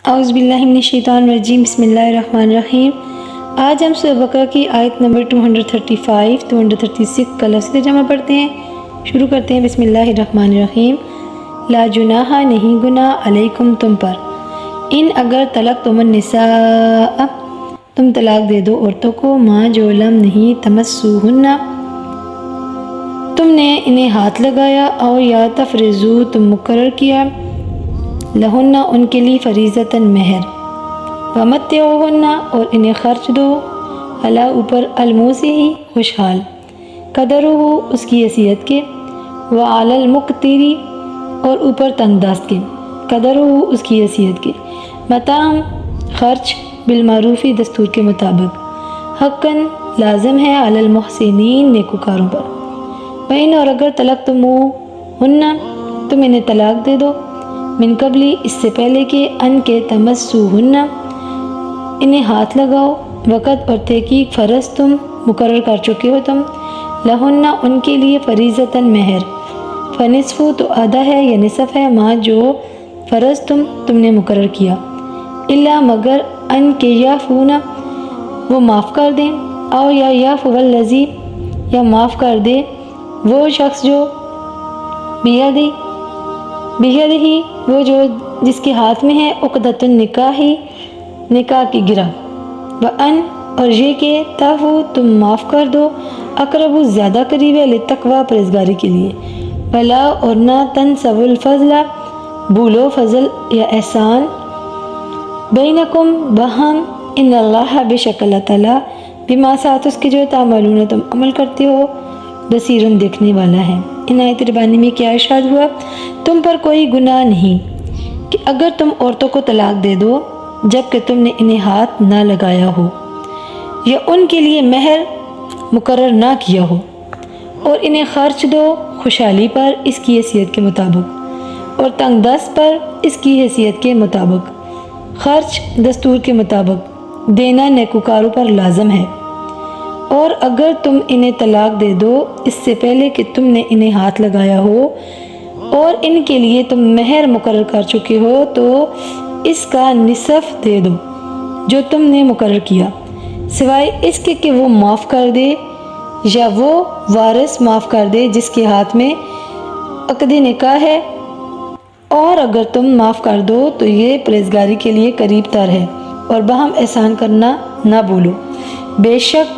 اعوذ باللہ من الشیطان الرجیم، بسم اللہ الرحمن الرحیم۔ آج ہم سورہ بقرہ کی آیت نمبر 235 236 کا لفظ جمع پڑھتے ہیں۔ شروع کرتے ہیں بسم اللہ الرحمن الرحیم۔ لا جناح، نہیں گناہ، علیکم تم پر، ان اگر طلقتم النساء تم طلاق دے دو عورتوں کو، ما جو لم نہیں تمسوہن تم نے انہیں ہاتھ لگایا، او یا تفرضو تم مقرر کیا، لہن ان کے لیے فریضتاً مہر، ومتعوہن اور انہیں خرچ دو، علی اوپر الموسع خوشحال، قدرہ اس کی حیثیت کے، وعلی المقتر اور اوپر تنگ دست کے، قدرہ اس کی حیثیت کے، متاع خرچ، بالمعروفی دستور کے مطابق، حقاً لازم ہے، علی المحسنین نیکوکاروں پر، وَإِنْ اور اگر طلقتموہن تم انہیں طلاق دے دو، من قبلی اس سے پہلے کہ ان کے تمسوہن انہیں ہاتھ لگاؤ، وقت اور تحقیق فرض تم مقرر کر چکے ہو تم، لہن ان کے لیے فریضتاً مہر، فنصف تو آدھا ہے یا نصف ہے، ماں جو فرض تم نے مقرر کیا، الا مگر ان کے یعفون وہ معاف کر دیں، او یا یعفو الذی یا معاف کر دے وہ شخص جو بیدہ وہ جو جس کے ہاتھ میں ہے عقدۃ النکاح نکاح کی گرہ، وان اور یہ کہ تعفو تم معاف کر دو، اقرب زیادہ قریب ہے، للتقوی پرہیزگاری کے لیے، ولا اور نہ تنسوا الفضل بھولو فضل یا احسان، بینکم بہم، ان اللہ بے شک اللہ تعالیٰ، بما ساتھ اس کے جو تعملون تم عمل کرتے ہو، بصیرن دیکھنے والا ہے۔ ان آیت ربانی میں کیا ارشاد ہوا؟ تم پر کوئی گناہ نہیں کہ اگر تم عورتوں کو طلاق دے دو جب کہ تم نے انہیں ہاتھ نہ لگایا ہو، یا ان کے لیے مہر مقرر نہ کیا ہو، اور انہیں خرچ دو خوشحالی پر اس کی حیثیت کے مطابق، اور تنگ دست پر اس کی حیثیت کے مطابق، خرچ دستور کے مطابق دینا نیکوکاروں پر لازم ہے، اور اگر تم انہیں طلاق دے دو اس سے پہلے کہ تم نے انہیں ہاتھ لگایا ہو اور ان کے لیے تم مہر مقرر کر چکے ہو، تو اس کا نصف دے دو جو تم نے مقرر کیا، سوائے اس کے کہ وہ معاف کر دے یا وہ وارث معاف کر دے جس کے ہاتھ میں عقد نکاح ہے، اور اگر تم معاف کر دو تو یہ پرہیزگاری کے لیے قریب تر ہے، اور باہم احسان کرنا نہ بھولو، بے شک